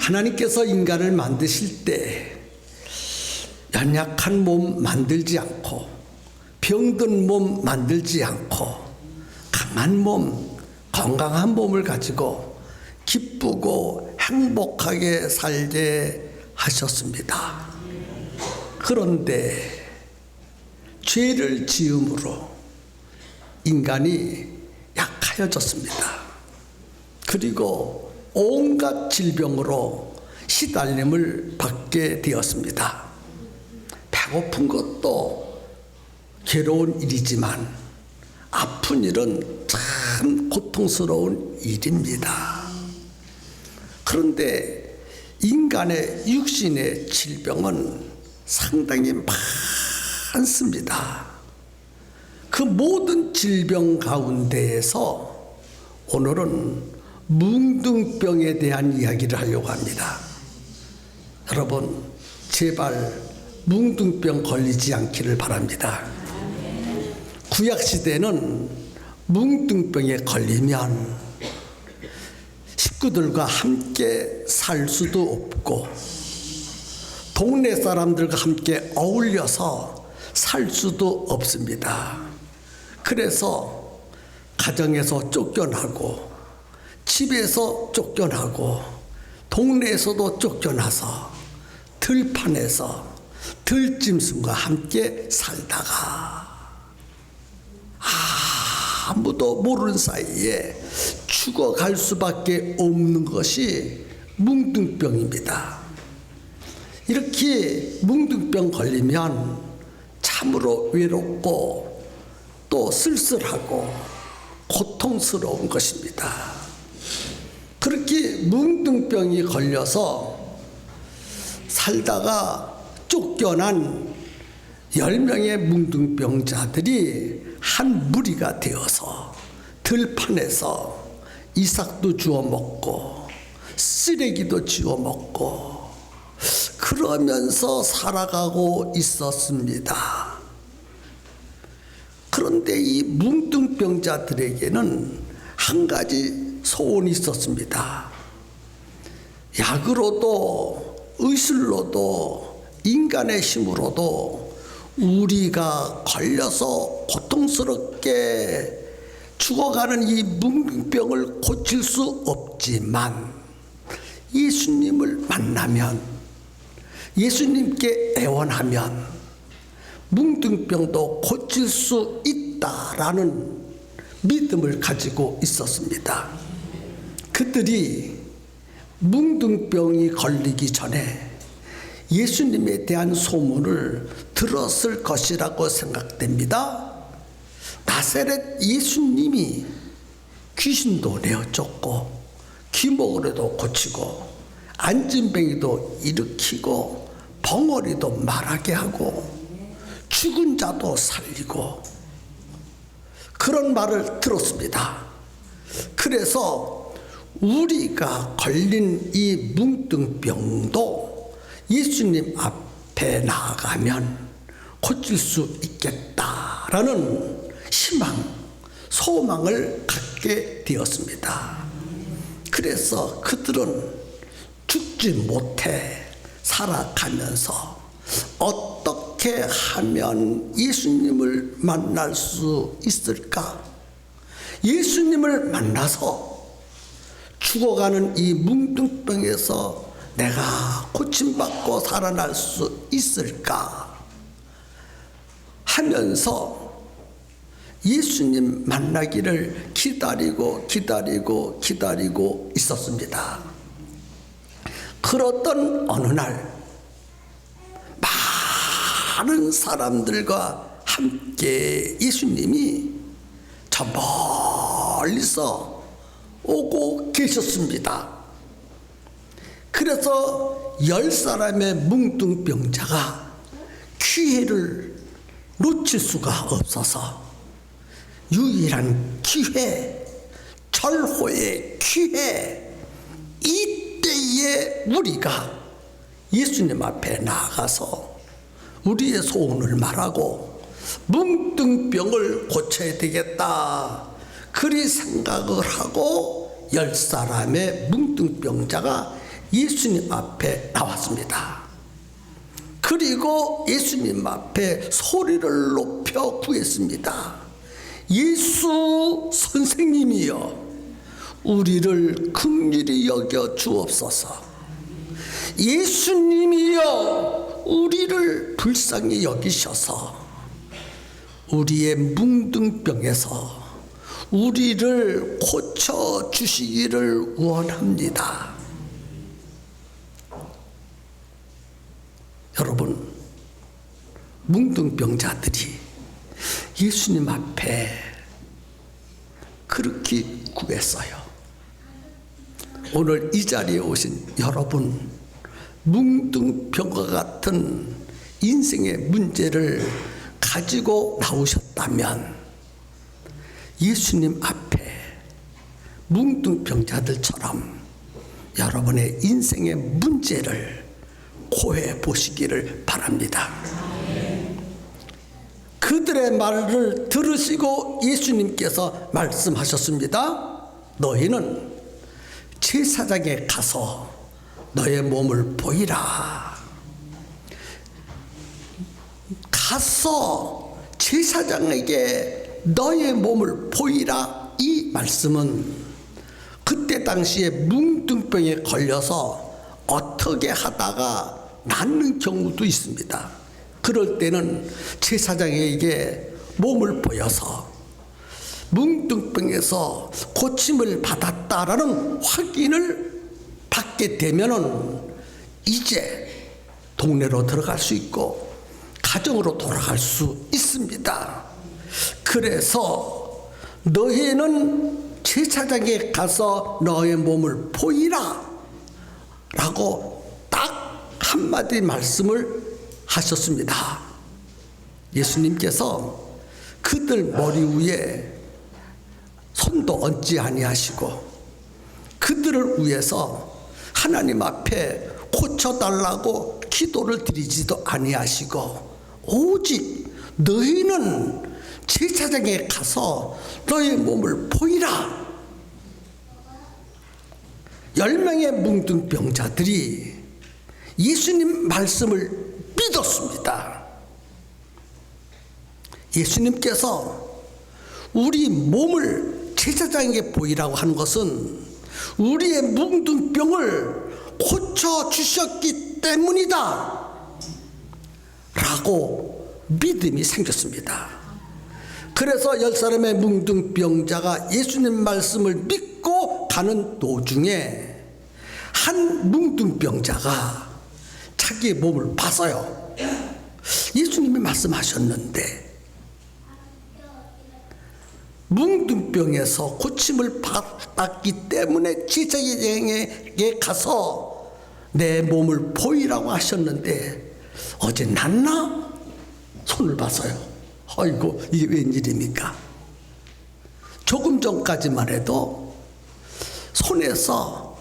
하나님께서 인간을 만드실 때 연약한 몸 만들지 않고 병든 몸 만들지 않고 강한 몸, 건강한 몸을 가지고 기쁘고 행복하게 살게 하셨습니다. 그런데 죄를 지음으로 인간이 약하여졌습니다. 그리고 온갖 질병으로 시달림을 받게 되었습니다. 배고픈 것도 괴로운 일이지만 아픈 일은 참 고통스러운 일입니다. 그런데 인간의 육신의 질병은 상당히 많습니다. 그 모든 질병 가운데에서 오늘은 뭉둥병에 대한 이야기를 하려고 합니다. 여러분, 제발 뭉둥병 걸리지 않기를 바랍니다. 구약시대는 뭉둥병에 걸리면 식구들과 함께 살 수도 없고 동네 사람들과 함께 어울려서 살 수도 없습니다. 그래서 가정에서 쫓겨나고 집에서 쫓겨나고 동네에서도 쫓겨나서 들판에서 들짐승과 함께 살다가 아무도 모르는 사이에 죽어갈 수밖에 없는 것이 뭉둥병입니다. 이렇게 뭉둥병 걸리면 참으로 외롭고 또 쓸쓸하고 고통스러운 것입니다. 그렇게 뭉둥병이 걸려서 살다가 쫓겨난 10명의 뭉둥병자들이 한 무리가 되어서 들판에서 이삭도 주워 먹고 쓰레기도 주워 먹고 그러면서 살아가고 있었습니다. 그런데 이 뭉둥병자들에게는 한 가지 소원이 있었습니다. 약으로도 의술로도 인간의 힘으로도 우리가 걸려서 고통스럽게 죽어가는 이 뭉둥병을 고칠 수 없지만 예수님을 만나면, 예수님께 애원하면 뭉둥병도 고칠 수 있다라는 믿음을 가지고 있었습니다. 그들이 뭉둥병이 걸리기 전에 예수님에 대한 소문을 들었을 것이라고 생각됩니다. 나사렛 예수님이 귀신도 내어쫓고 귀목으로도 고치고 안진뱅이도 일으키고 벙어리도 말하게 하고 죽은 자도 살리고 그런 말을 들었습니다. 그래서 우리가 걸린 이 뭉둥병도 예수님 앞에 나아가면 고칠 수 있겠다라는 희망, 소망을 갖게 되었습니다. 그래서 그들은 죽지 못해 살아가면서 어떻게 하면 예수님을 만날 수 있을까? 예수님을 만나서 죽어가는 이 뭉둥병에서 내가 고침받고 살아날 수 있을까 하면서 예수님 만나기를 기다리고 있었습니다. 그렇던 어느 날 많은 사람들과 함께 예수님이 저 멀리서 오고 계셨습니다. 그래서 10사람의 뭉둥병자가 기회를 놓칠 수가 없어서 유일한 기회, 절호의 기회, 이때에 우리가 예수님 앞에 나가서 우리의 소원을 말하고 뭉둥병을 고쳐야 되겠다 그리 생각을 하고 10사람의 뭉둥병자가 예수님 앞에 나왔습니다. 그리고 예수님 앞에 소리를 높여 구했습니다. 예수 선생님이여, 우리를 긍휼히 여겨 주옵소서. 예수님이여, 우리를 불쌍히 여기셔서 우리의 뭉둥병에서 우리를 고쳐 주시기를 원합니다. 여러분, 뭉둥병자들이 예수님 앞에 그렇게 구했어요. 오늘 이 자리에 오신 여러분, 뭉둥병과 같은 인생의 문제를 가지고 나오셨다면 예수님 앞에 뭉둥병자들처럼 여러분의 인생의 문제를 고해 보시기를 바랍니다. 그들의 말을 들으시고 예수님께서 말씀하셨습니다. 너희는 제사장에 가서 너의 몸을 보이라. 가서 제사장에게 너의 몸을 보이라. 이 말씀은 그때 당시에 뭉둥병에 걸려서 어떻게 하다가 낫는 경우도 있습니다. 그럴 때는 제사장에게 몸을 보여서 뭉둥병에서 고침을 받았다라는 확인을 받게 되면은 이제 동네로 들어갈 수 있고 가정으로 돌아갈 수 있습니다. 그래서 너희는 제사장에 가서 너의 몸을 보이라 라고 딱 한마디 말씀을 하셨습니다. 예수님께서 그들 머리 위에 손도 얹지 아니하시고 그들을 위해서 하나님 앞에 고쳐달라고 기도를 드리지도 아니하시고 오직 너희는 제사장에 가서 너의 몸을 보이라. 10명의 뭉둥병자들이 예수님 말씀을 믿었습니다. 예수님께서 우리 몸을 제사장에게 보이라고 하는 것은 우리의 뭉둥병을 고쳐주셨기 때문이다 라고 믿음이 생겼습니다. 그래서 10사람의 뭉둥병자가 예수님 말씀을 믿고 가는 도중에 한 뭉둥병자가 자기의 몸을 봤어요. 예수님이 말씀하셨는데 뭉둥병에서 고침을 받았기 때문에 제사장에게 가서 내 몸을 보이라고 하셨는데 어제 낫나? 손을 봤어요. 아이고, 이게 웬일입니까? 조금 전까지만 해도 손에서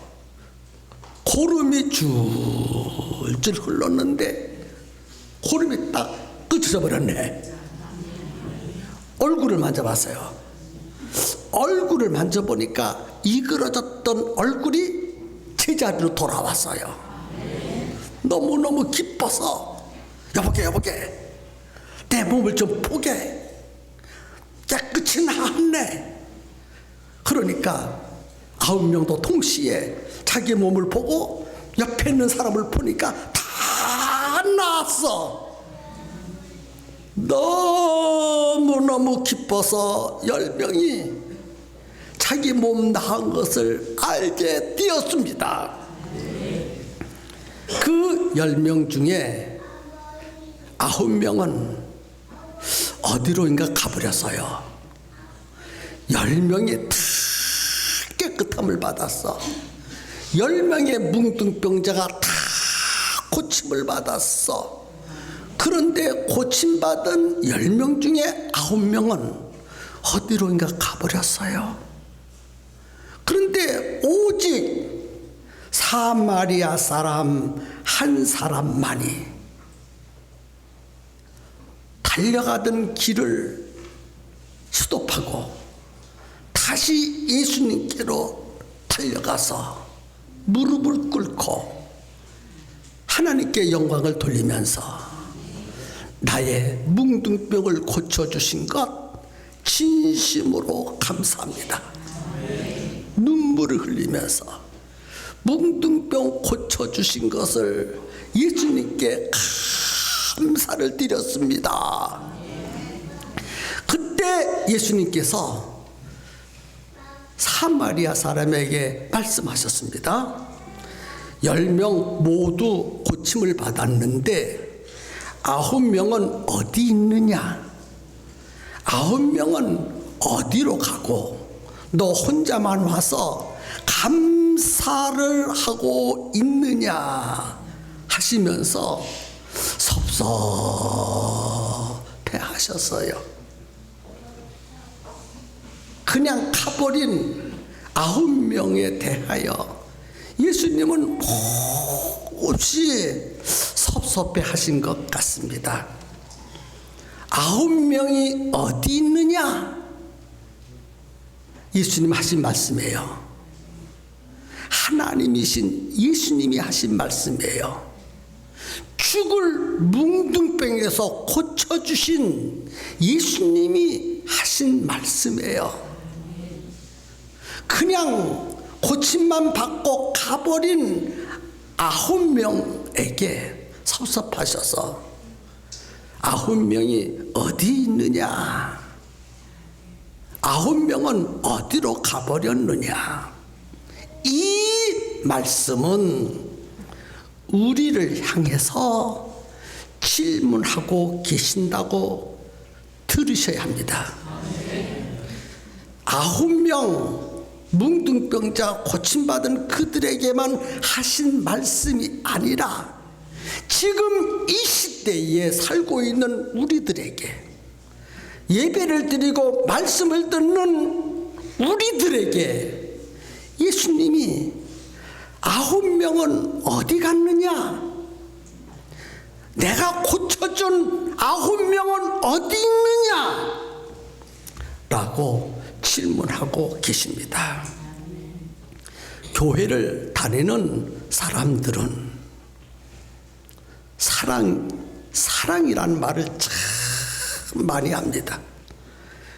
고름이 줄줄 흘렀는데 고름이 딱 끝이 버렸네. 얼굴을 만져봤어요. 얼굴을 만져보니까 이그러졌던 얼굴이 제자리로 돌아왔어요. 너무너무 기뻐서 여보게 내 몸을 좀 보게, 깨끗이 나았네. 그러니까 9명도 동시에 자기 몸을 보고 옆에 있는 사람을 보니까 다 나았어. 너무너무 기뻐서 10명이 자기 몸 나은 것을 알게 되었습니다. 그 10명 중에 9명은 어디로인가 가버렸어요. 10명이 다 깨끗함을 받았어. 10명의 뭉둥병자가 다 고침을 받았어. 그런데 고침받은 10명 중에 9명은 어디로인가 가버렸어요. 그런데 오직 사마리아 사람 한 사람만이 달려가던 길을 스톱하고 다시 예수님께로 달려가서 무릎을 꿇고 하나님께 영광을 돌리면서 나의 뭉둥병을 고쳐주신 것 진심으로 감사합니다. 눈물을 흘리면서 뭉둥병 고쳐주신 것을 예수님께 감사를 드렸습니다. 그때 예수님께서 사마리아 사람에게 말씀하셨습니다. 10명 모두 고침을 받았는데 9명은 어디 있느냐? 9명은 어디로 가고 너 혼자만 와서 감사를 하고 있느냐 하시면서 섭섭해 하셨어요. 그냥 가버린 9명에 대하여 예수님은 몹시 섭섭해 하신 것 같습니다. 9명이 어디 있느냐? 예수님 하신 말씀이에요. 하나님이신 예수님이 하신 말씀이에요. 죽을 뭉둥병에서 고쳐주신 예수님이 하신 말씀이에요. 그냥 고침만 받고 가버린 9명에게 섭섭하셔서 9명이 어디 있느냐? 9명은 어디로 가버렸느냐? 이 말씀은 우리를 향해서 질문하고 계신다고 들으셔야 합니다. 9명 뭉둥병자 고침받은 그들에게만 하신 말씀이 아니라 지금 이 시대에 살고 있는 우리들에게, 예배를 드리고 말씀을 듣는 우리들에게 예수님이 9명은 어디 갔느냐? 내가 고쳐준 9명은 어디 있느냐? 라고 질문하고 계십니다. 교회를 다니는 사람들은 사랑이란 말을 참 많이 합니다.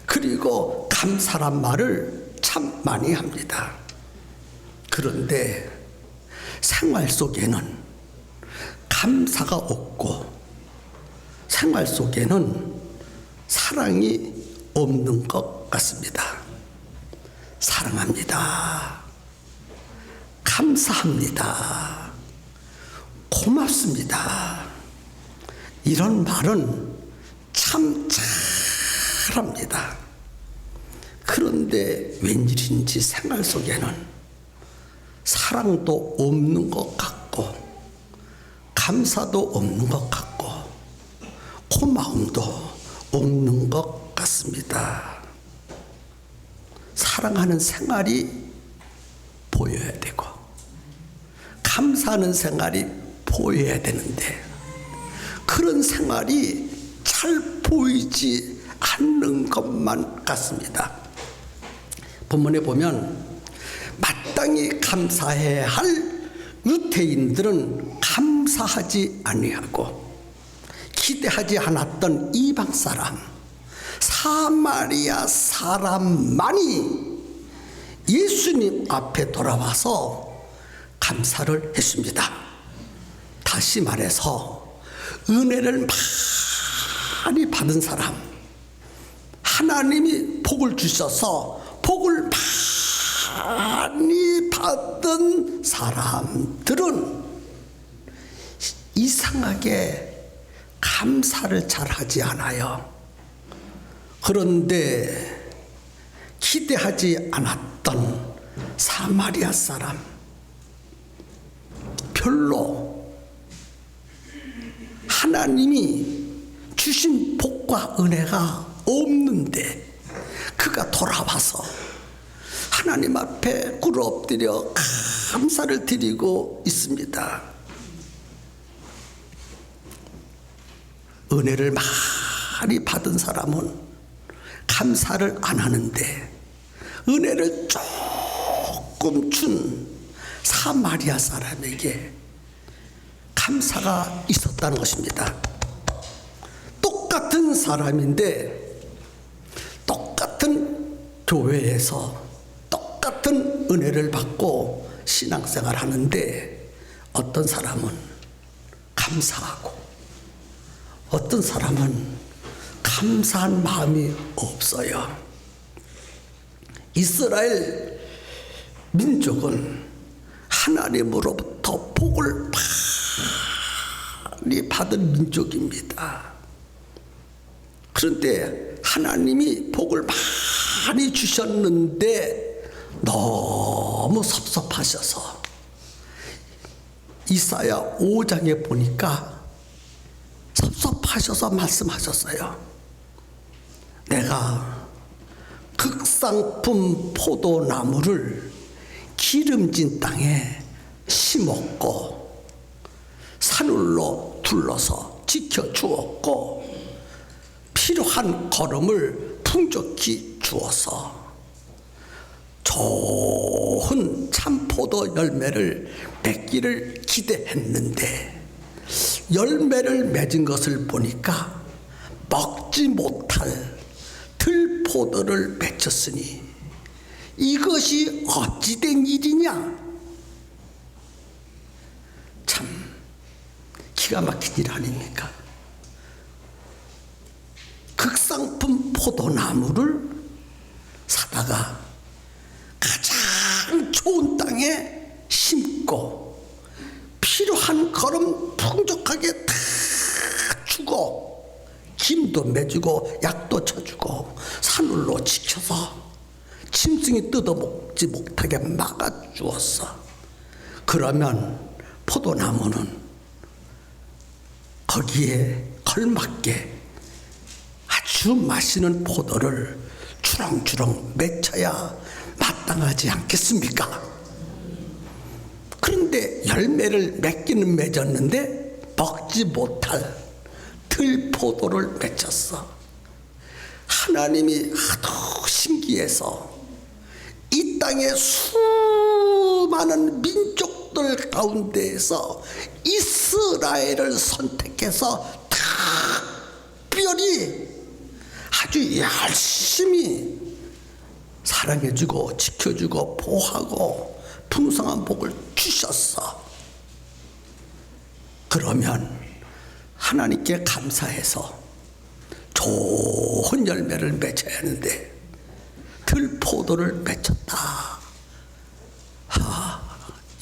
그리고 감사란 말을 참 많이 합니다. 그런데 생활 속에는 감사가 없고 생활 속에는 사랑이 없는 것 같습니다. 사랑합니다. 감사합니다. 고맙습니다. 이런 말은 참 잘합니다. 그런데 웬일인지 생활 속에는 사랑도 없는 것 같고 감사도 없는 것 같고 고마움도 없는 것 같습니다. 사랑하는 생활이 보여야 되고 감사하는 생활이 보여야 되는데 그런 생활이 잘 보이지 않는 것만 같습니다. 본문에 보면 마땅히 감사해야 할 유대인들은 감사하지 아니하고 기대하지 않았던 이방 사람 사마리아 사람만이 예수님 앞에 돌아와서 감사를 했습니다. 다시 말해서 은혜를 많이 받은 사람, 하나님이 복을 주셔서 복을 많이 받은 사람들은 이상하게 감사를 잘 하지 않아요. 그런데 기대하지 않았던 사마리아 사람, 별로 하나님이 주신 복과 은혜가 없는데 그가 돌아와서 하나님 앞에 꿇어 엎드려 감사를 드리고 있습니다. 은혜를 많이 받은 사람은 감사를 안 하는데 은혜를 조금 준 사마리아 사람에게 감사가 있었다는 것입니다. 똑같은 사람인데 똑같은 교회에서 똑같은 은혜를 받고 신앙생활 하는데 어떤 사람은 감사하고 어떤 사람은 감사한 마음이 없어요. 이스라엘 민족은 하나님으로부터 복을 많이 받은 민족입니다. 그런데 하나님이 복을 많이 주셨는데 너무 섭섭하셔서 이사야 5장에 보니까 섭섭하셔서 말씀하셨어요. 내가 극상품 포도나무를 기름진 땅에 심었고 산울로 둘러서 지켜주었고 필요한 거름을 풍족히 주어서 좋은 참포도 열매를 맺기를 기대했는데 열매를 맺은 것을 보니까 먹지 못할 들포도를 맺혔으니 이것이 어찌 된 일이냐. 참 기가 막힌 일 아닙니까? 극상품 포도나무를 사다가 가장 좋은 땅에 심고 필요한 거름 풍족하게 다 주고 김도 매주고 약도 쳐주고 산울로 지켜서 짐승이 뜯어먹지 못하게 막아주었어. 그러면 포도나무는 거기에 걸맞게 아주 맛있는 포도를 주렁주렁 맺혀야 마땅하지 않겠습니까? 그런데 열매를 맺기는 맺었는데 먹지 못할 들포도를 맺혔어. 하나님이 하도 신기해서 이 땅의 수많은 민족들 가운데에서 이스라엘을 선택해서 특별히 아주 열심히 사랑해주고 지켜주고 보호하고 풍성한 복을 주셨어. 그러면 하나님께 감사해서 좋은 열매를 맺어야 하는데 들포도를 맺혔다.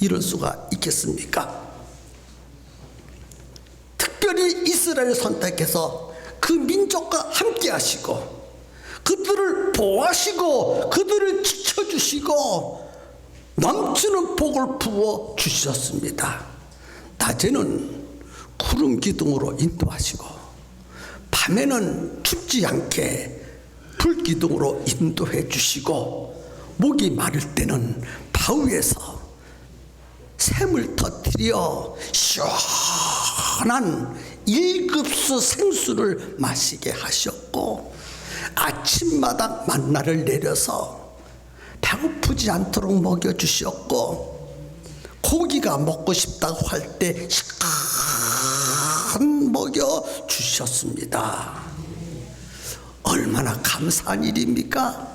이럴 수가 있겠습니까? 특별히 이스라엘을 선택해서 그 민족과 함께 하시고 그들을 보호하시고 그들을 지켜주시고 넘치는 복을 부어 주셨습니다. 낮에는 구름 기둥으로 인도하시고 밤에는 춥지 않게 불 기둥으로 인도해 주시고 목이 마를 때는 바위에서 샘을 터뜨려 시원한 1급수 생수를 마시게 하셨고 아침마다 만나를 내려서 배고프지 않도록 먹여주셨고 고기가 먹고 싶다고 할 때 시간 먹여주셨습니다. 얼마나 감사한 일입니까?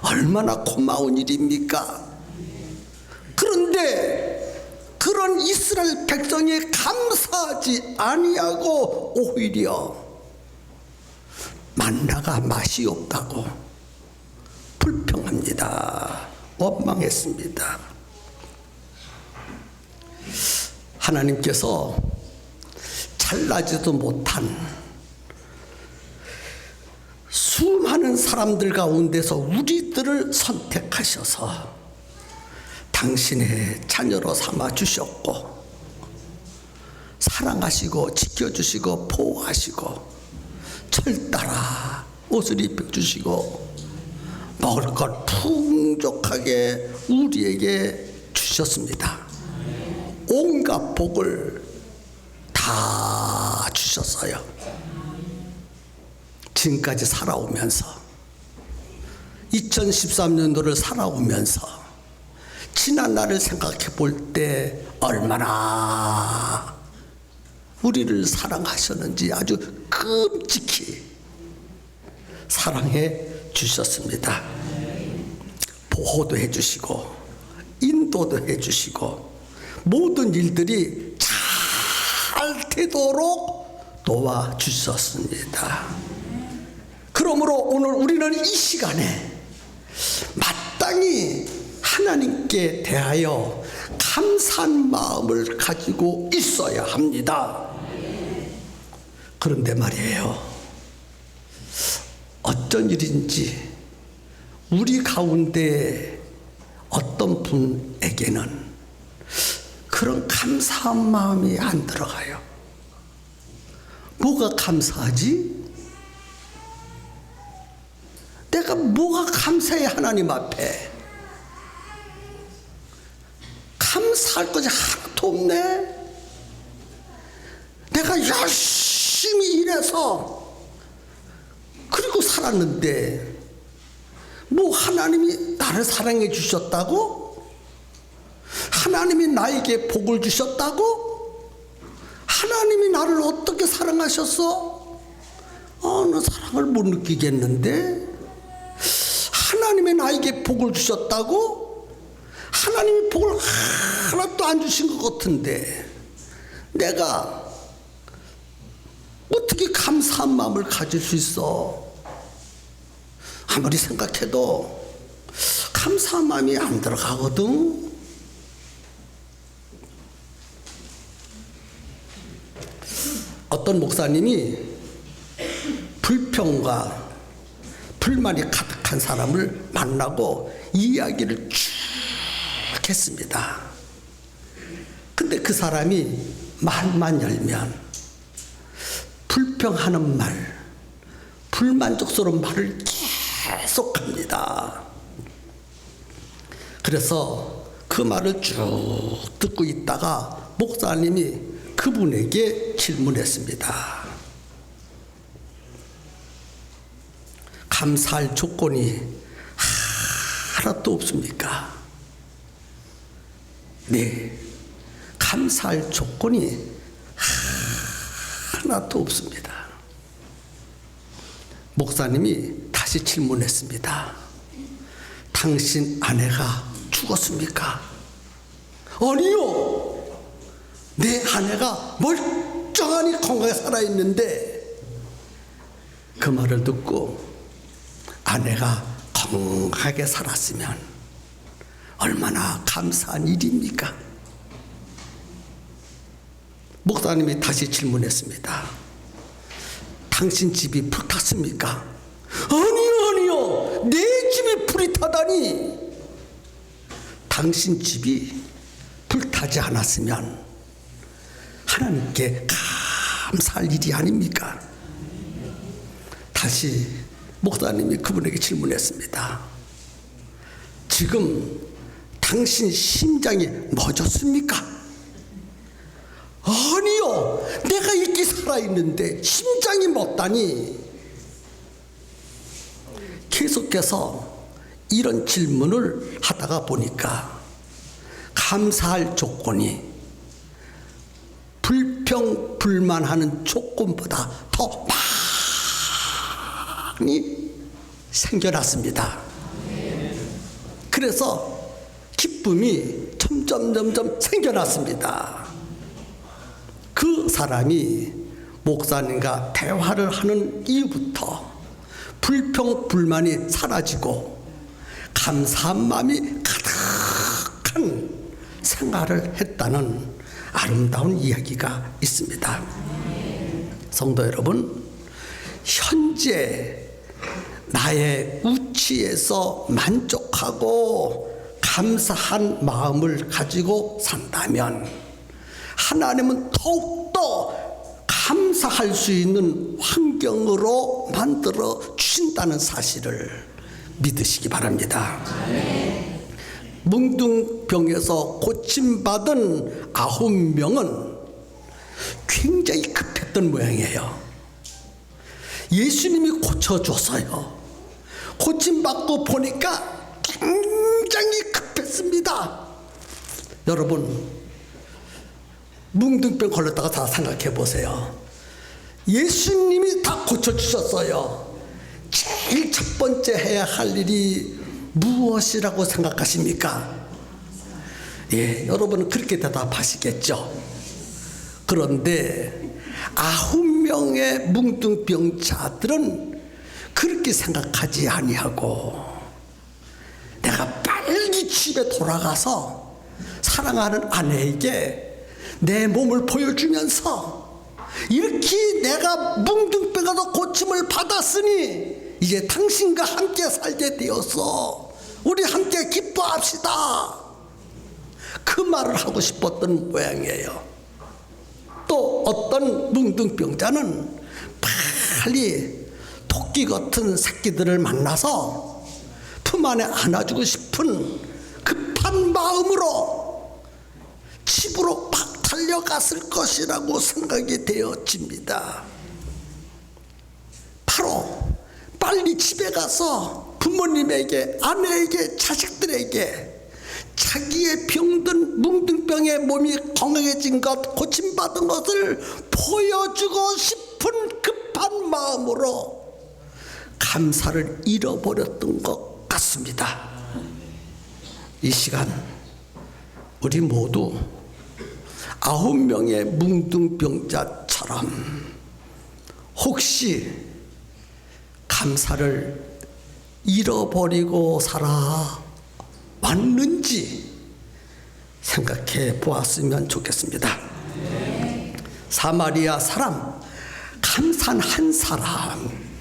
얼마나 고마운 일입니까? 그런데 그런 이스라엘 백성이 감사하지 아니하고 오히려 만나가 맛이 없다고 불평합니다. 원망했습니다. 하나님께서 잘나지도 못한 수많은 사람들 가운데서 우리들을 선택하셔서 당신의 자녀로 삼아 주셨고 사랑하시고 지켜주시고 보호하시고 철 따라 옷을 입혀주시고 먹을 걸 풍족하게 우리에게 주셨습니다. 온갖 복을 다 주셨어요. 지금까지 살아오면서 2013년도를 살아오면서 지난 날을 생각해 볼 때 얼마나 우리를 사랑하셨는지 아주 끔찍히 사랑해 주셨습니다. 보호도 해 주시고 인도도 해 주시고 모든 일들이 잘 되도록 도와주셨습니다. 그러므로 오늘 우리는 이 시간에 마땅히 하나님께 대하여 감사한 마음을 가지고 있어야 합니다. 그런데 말이에요, 어쩐 일인지 우리 가운데 어떤 분에게는 그런 감사한 마음이 안 들어가요. 뭐가 감사하지? 내가 뭐가 감사해? 하나님 앞에 감사할 것이 하나도 없네. 내가 열심히 일해서 그리고 살았는데 뭐 하나님이 나를 사랑해 주셨다고? 하나님이 나에게 복을 주셨다고? 하나님이 나를 어떻게 사랑하셨어? 어느 사랑을 못 느끼겠는데? 하나님이 나에게 복을 주셨다고? 하나님이 복을 하나도 안 주신 것 같은데 내가 어떻게 감사한 마음을 가질 수 있어? 아무리 생각해도 감사한 마음이 안 들어가거든. 어떤 목사님이 불평과 불만이 가득한 사람을 만나고 이야기를 쭉 했습니다. 근데 그 사람이 말만 열면 불평하는 말, 불만족스러운 말을 계속합니다. 그래서 그 말을 쭉 듣고 있다가 목사님이 그분에게 질문했습니다. 감사할 조건이 하나도 없습니까? 네, 감사할 조건이 하나도 없습니다. 목사님이 다시 질문했습니다. 당신 아내가 죽었습니까? 아니요. 내 아내가 멀쩡하니 건강하게 살아있는데. 그 말을 듣고 아내가 건강하게 살았으면 얼마나 감사한 일입니까? 목사님이 다시 질문했습니다. 당신 집이 불탔습니까? 아니요. 내 집이 불이 타다니. 당신 집이 불타지 않았으면 하나님께 감사할 일이 아닙니까? 다시 목사님이 그분에게 질문했습니다. 지금 당신 심장이 멎었습니까? 아니요. 내가 이렇게 살아있는데 심장이 멎다니. 계속해서 이런 질문을 하다가 보니까 감사할 조건이 불평 불만하는 조건보다 더 많이 생겨났습니다. 그래서 기쁨이 점점 생겨났습니다. 그 사람이 목사님과 대화를 하는 이후부터 불평 불만이 사라지고 감사한 마음이 가득한 생활을 했다는 아름다운 이야기가 있습니다. 성도 여러분, 현재 나의 우치에서 만족하고 감사한 마음을 가지고 산다면 하나님은 더욱더 감사할 수 있는 환경으로 만들어 주신다는 사실을 믿으시기 바랍니다. 뭉둥병에서 고침받은 9명은 굉장히 급했던 모양이에요. 예수님이 고쳐줬어요. 고침받고 보니까 굉장히 굉장히 급했습니다. 여러분, 뭉둥병 걸렸다가 다 생각해 보세요. 예수님이 다 고쳐주셨어요. 제일 첫 번째 해야 할 일이 무엇이라고 생각하십니까? 예, 여러분은 그렇게 대답하시겠죠. 그런데 9명의 뭉둥병자들은 그렇게 생각하지 아니하고 내가 빨리 집에 돌아가서 사랑하는 아내에게 내 몸을 보여주면서 이렇게 내가 뭉둥병에서 고침을 받았으니 이제 당신과 함께 살게 되어서 우리 함께 기뻐합시다. 그 말을 하고 싶었던 모양이에요. 또 어떤 뭉둥병자는 빨리 토끼 같은 새끼들을 만나서 품 안에 안아주고 싶은 급한 마음으로 집으로 막 달려갔을 것이라고 생각이 되어집니다. 바로 빨리 집에 가서 부모님에게, 아내에게, 자식들에게 자기의 병든 뭉둥병의 몸이 건강해진 것, 고침받은 것을 보여주고 싶은 급한 마음으로 감사를 잃어버렸던 것 같습니다. 이 시간 우리 모두 9명의 뭉둥병자처럼 혹시 감사를 잃어버리고 살아왔는지 생각해 보았으면 좋겠습니다. 사마리아 사람, 감사한 한 사람,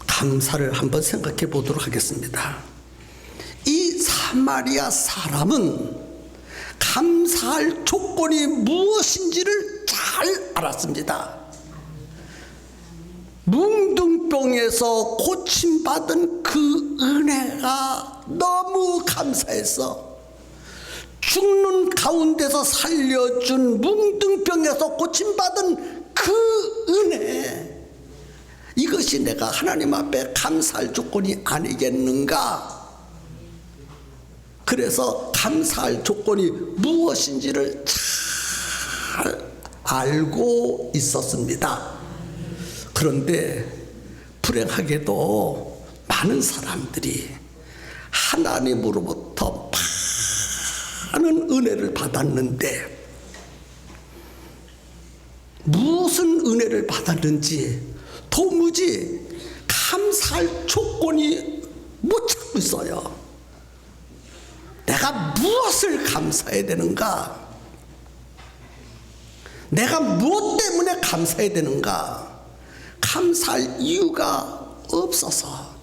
감사를 한번 생각해 보도록 하겠습니다. 이 사마리아 사람은 감사할 조건이 무엇인지를 잘 알았습니다. 뭉둥병에서 고침받은 그 은혜가 너무 감사해서 죽는 가운데서 살려준 뭉둥병에서 고침받은 그 은혜, 이것이 내가 하나님 앞에 감사할 조건이 아니겠는가? 그래서 감사할 조건이 무엇인지를 잘 알고 있었습니다. 그런데 불행하게도 많은 사람들이 하나님으로부터 많은 은혜를 받았는데 무슨 은혜를 받았는지 도무지 감사할 조건이 못 찾고 있어요. 내가 무엇을 감사해야 되는가? 내가 무엇 때문에 감사해야 되는가? 감사할 이유가 없어서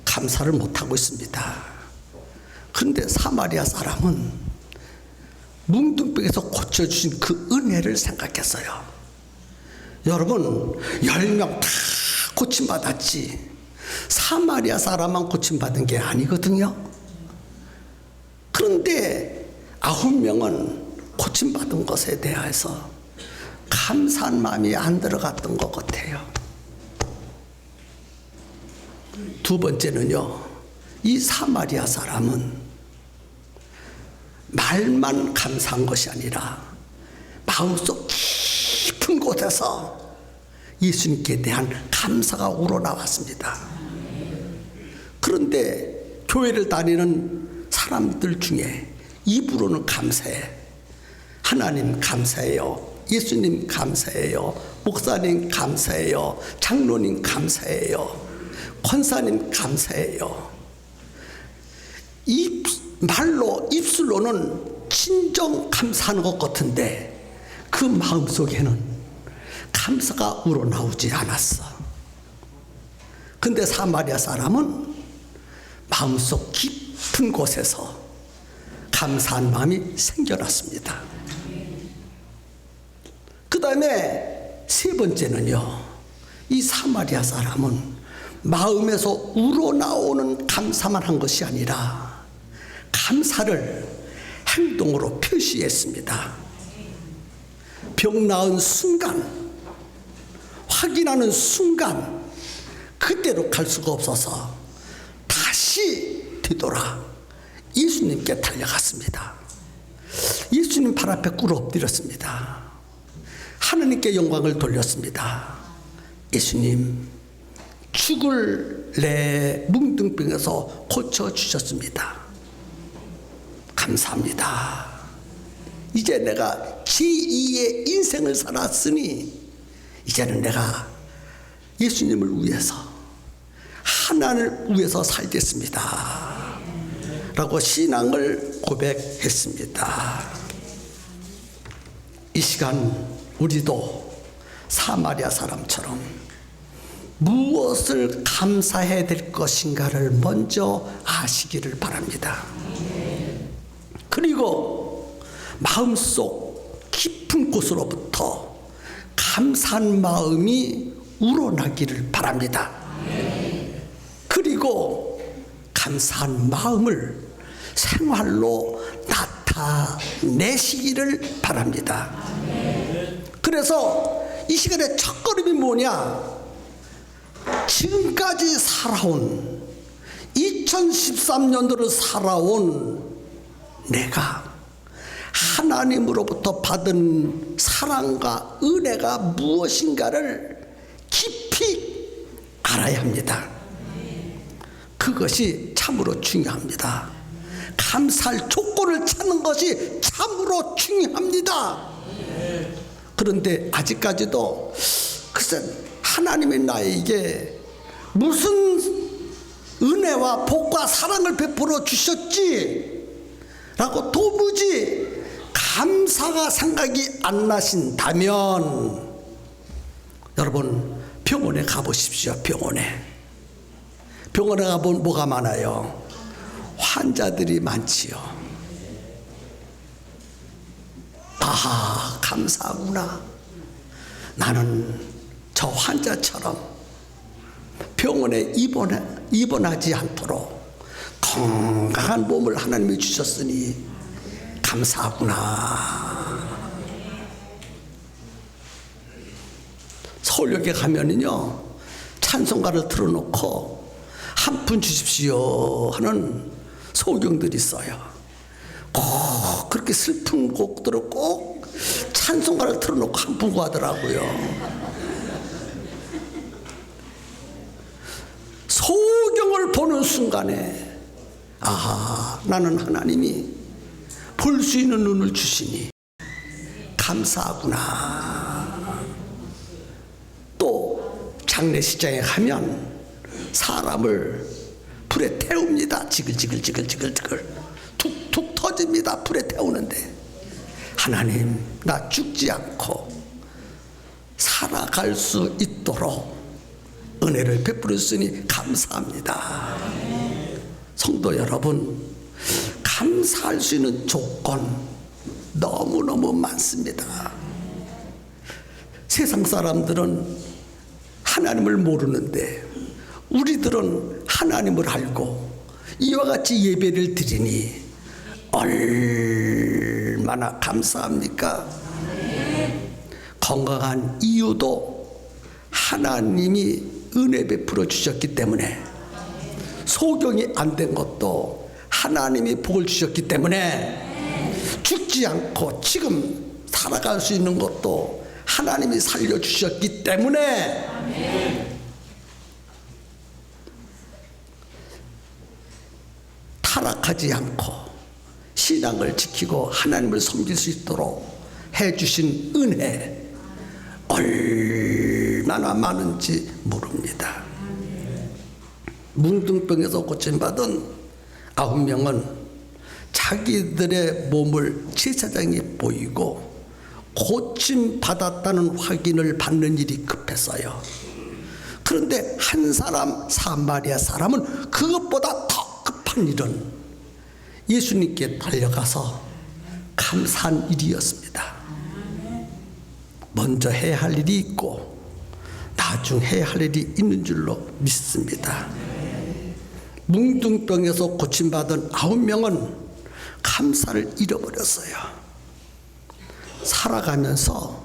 감사를 못하고 있습니다. 그런데 사마리아 사람은 뭉둥병에서 고쳐주신 그 은혜를 생각했어요. 여러분, 10명 다 고침받았지 사마리아 사람만 고침받은 게 아니거든요. 그런데 9명은 고침받은 것에 대해서 감사한 마음이 안 들어갔던 것 같아요. 두 번째는요, 이 사마리아 사람은 말만 감사한 것이 아니라 마음속 깊은 곳에서 예수님께 대한 감사가 우러나왔습니다. 그런데 교회를 다니는 사람들 중에 입으로는 감사해. 하나님 감사해요. 예수님 감사해요. 목사님 감사해요. 장로님 감사해요. 권사님 감사해요. 말로, 입술로는 진정 감사하는 것 같은데 그 마음속에는 감사가 우러나오지 않았어. 근데 사마리아 사람은 마음속 깊은 곳에서 감사한 마음이 생겨났습니다. 그 다음에 세 번째는요, 이 사마리아 사람은 마음에서 우러나오는 감사만 한 것이 아니라 감사를 행동으로 표시했습니다. 병 나은 순간, 확인하는 순간 그대로 갈 수가 없어서 다시 되돌아 예수님께 달려갔습니다. 예수님 발 앞에 꿇어 엎드렸습니다. 하느님께 영광을 돌렸습니다. 예수님, 죽을 내 뭉둥병에서 고쳐주셨습니다. 감사합니다. 이제 내가 제2의 인생을 살았으니 이제는 내가 예수님을 위해서, 하나님을 위해서 살겠습니다 라고 신앙을 고백했습니다. 이 시간 우리도 사마리아 사람처럼 무엇을 감사해야 될 것인가를 먼저 아시기를 바랍니다. 그리고 마음속 깊은 곳으로부터 감사한 마음이 우러나기를 바랍니다. 그리고 감사한 마음을 생활로 나타내시기를 바랍니다. 그래서 이 시간에 첫걸음이 뭐냐? 지금까지 살아온 2013년도를 살아온 내가 하나님으로부터 받은 사랑과 은혜가 무엇인가를 깊이 알아야 합니다. 그것이 참으로 중요합니다. 감사할 조건을 찾는 것이 참으로 중요합니다. 그런데 아직까지도 글쎄 하나님이 나에게 무슨 은혜와 복과 사랑을 베풀어 주셨지? 라고 도무지 감사가 생각이 안 나신다면 여러분 병원에 가보십시오. 병원에 가보면 뭐가 많아요? 환자들이 많지요. 아, 감사하구나. 나는 저 환자처럼 병원에 입원하지 않도록 건강한 몸을 하나님이 주셨으니 감사하구나. 서울역에 가면은요, 찬송가를 틀어놓고 한 푼 주십시오 하는 소경들이 있어요. 꼭 그렇게 슬픈 곡들을 꼭 찬송가를 틀어놓고 한 푼 구하더라고요. 소경을 보는 순간에 아, 나는 하나님이 볼 수 있는 눈을 주시니 감사하구나. 또 장례식장에 가면 사람을 불에 태웁니다. 지글지글 툭툭 터집니다. 불에 태우는데 하나님, 나 죽지 않고 살아갈 수 있도록 은혜를 베풀었으니 감사합니다. 성도 여러분, 감사할 수 있는 조건 너무너무 많습니다. 세상 사람들은 하나님을 모르는데 우리들은 하나님을 알고 이와 같이 예배를 드리니 얼마나 감사합니까? 건강한 이유도 하나님이 은혜 베풀어 주셨기 때문에, 소경이 안 된 것도 하나님이 복을 주셨기 때문에, 죽지 않고 지금 살아갈 수 있는 것도 하나님이 살려주셨기 때문에 타락하지 않고 신앙을 지키고 하나님을 섬길 수 있도록 해주신 은혜 얼마나 많은지 모릅니다. 문둥병에서 고침받은 9명은 자기들의 몸을 제사장이 보이고 고침받았다는 확인을 받는 일이 급했어요. 그런데 한 사람, 사마리아 사람은 그것보다 더 급한 일은 예수님께 달려가서 감사한 일이었습니다. 먼저 해야 할 일이 있고 나중 해야 할 일이 있는 줄로 믿습니다. 뭉둥병에서 고침받은 9명은 감사를 잃어버렸어요. 살아가면서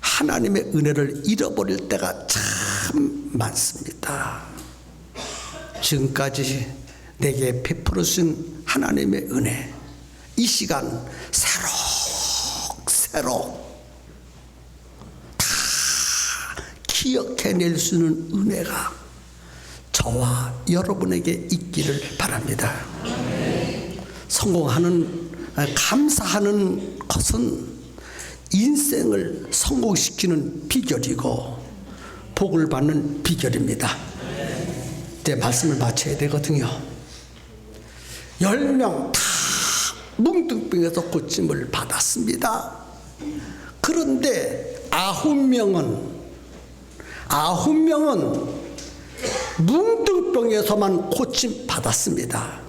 하나님의 은혜를 잃어버릴 때가 참 많습니다. 지금까지 내게 베풀어 주신 하나님의 은혜, 이 시간 새록 다 기억해낼 수 있는 은혜가 저와 여러분에게 있기를 바랍니다. 성공하는, 감사하는 것은 인생을 성공시키는 비결이고 복을 받는 비결입니다. 이제 말씀을 마쳐야 되거든요. 10명 다 뭉뚱병에서 고침을 받았습니다. 그런데 9명은 뭉뚱병에서만 고침 받았습니다.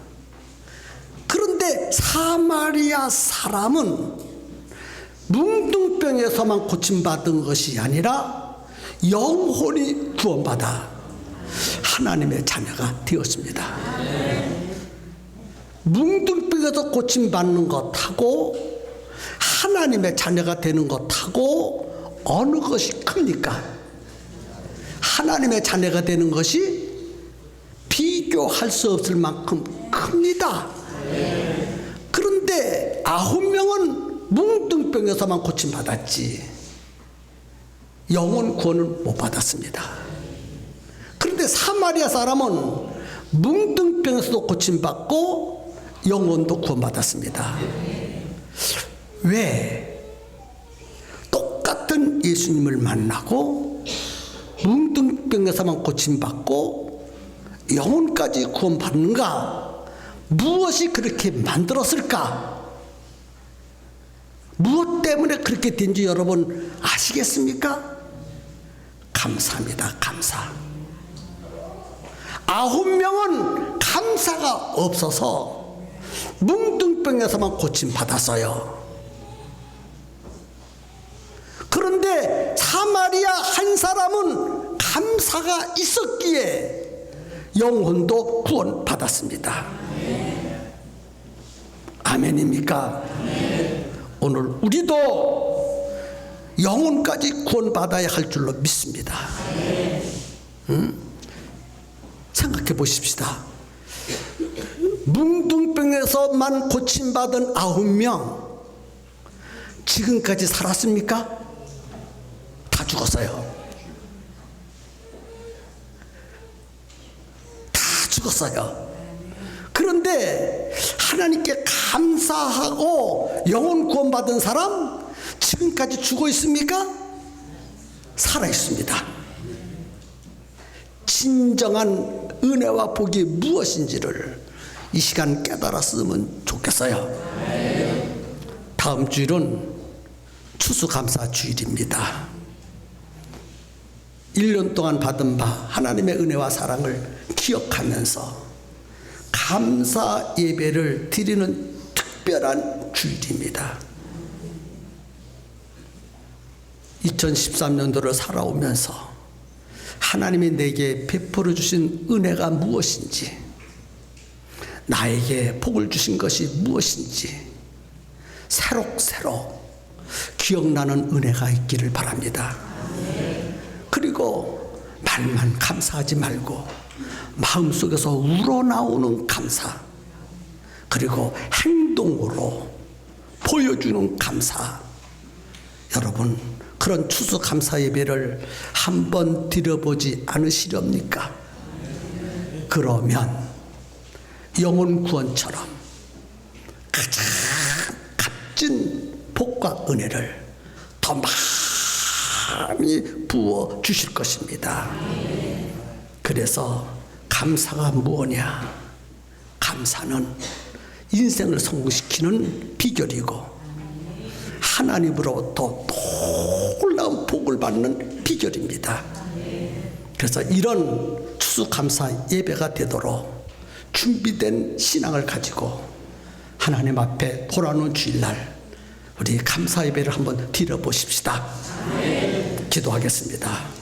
그런데 사마리아 사람은 뭉뚱병에서만 고침받은 것이 아니라 영혼이 구원받아 하나님의 자녀가 되었습니다. 뭉뚱병에서 고침받는 것하고 하나님의 자녀가 되는 것하고 어느 것이 큽니까? 하나님의 자녀가 되는 것이 비교할 수 없을 만큼 큽니다. 그런데 9명은 뭉뚱병에서만 고침받았지 영혼 구원을 못 받았습니다. 그런데 사마리아 사람은 뭉뚱병에서도 고침받고 영혼도 구원받았습니다. 왜? 똑같은 예수님을 만나고 뭉뚱병에서만 고침받고 영혼까지 구원받는가? 무엇이 그렇게 만들었을까? 무엇 때문에 그렇게 된지 여러분 아시겠습니까? 감사입니다. 감사. 9명은 감사가 없어서 뭉뚱병에서만 고침받았어요. 그런데 사마리아 한 사람은 감사가 있었기에 영혼도 구원받았습니다. 아멘입니까? 오늘 우리도 영혼까지 구원받아야 할 줄로 믿습니다. 생각해 보십시다. 뭉뚱병에서만 고침받은 9명 지금까지 살았습니까? 다 죽었어요. 다 죽었어요. 그런데 하나님께 감사하고 영혼 구원받은 사람 지금까지 죽어 있습니까? 살아 있습니다. 진정한 은혜와 복이 무엇인지를 이 시간 깨달았으면 좋겠어요. 다음 주일은 추수감사 주일입니다. 1년 동안 받은 바 하나님의 은혜와 사랑을 기억하면서 감사 예배를 드리는 특별한 주일입니다. 2013년도를 살아오면서 하나님이 내게 베풀어 주신 은혜가 무엇인지, 나에게 복을 주신 것이 무엇인지 새록새록 기억나는 은혜가 있기를 바랍니다. 그리고 말만 감사하지 말고 마음속에서 우러나오는 감사, 그리고 행동으로 보여주는 감사, 여러분 그런 추수감사 예배를 한번 드려보지 않으시렵니까? 그러면 영혼 구원처럼 가장 값진 복과 은혜를 더 많이 부어 주실 것입니다. 그래서 감사가 무엇이냐? 감사는 인생을 성공시키는 비결이고 하나님으로부터 놀라운 복을 받는 비결입니다. 그래서 이런 추수감사 예배가 되도록 준비된 신앙을 가지고 하나님 앞에 돌아오는 주일날 우리 감사 예배를 한번 드려보십시다. 기도하겠습니다.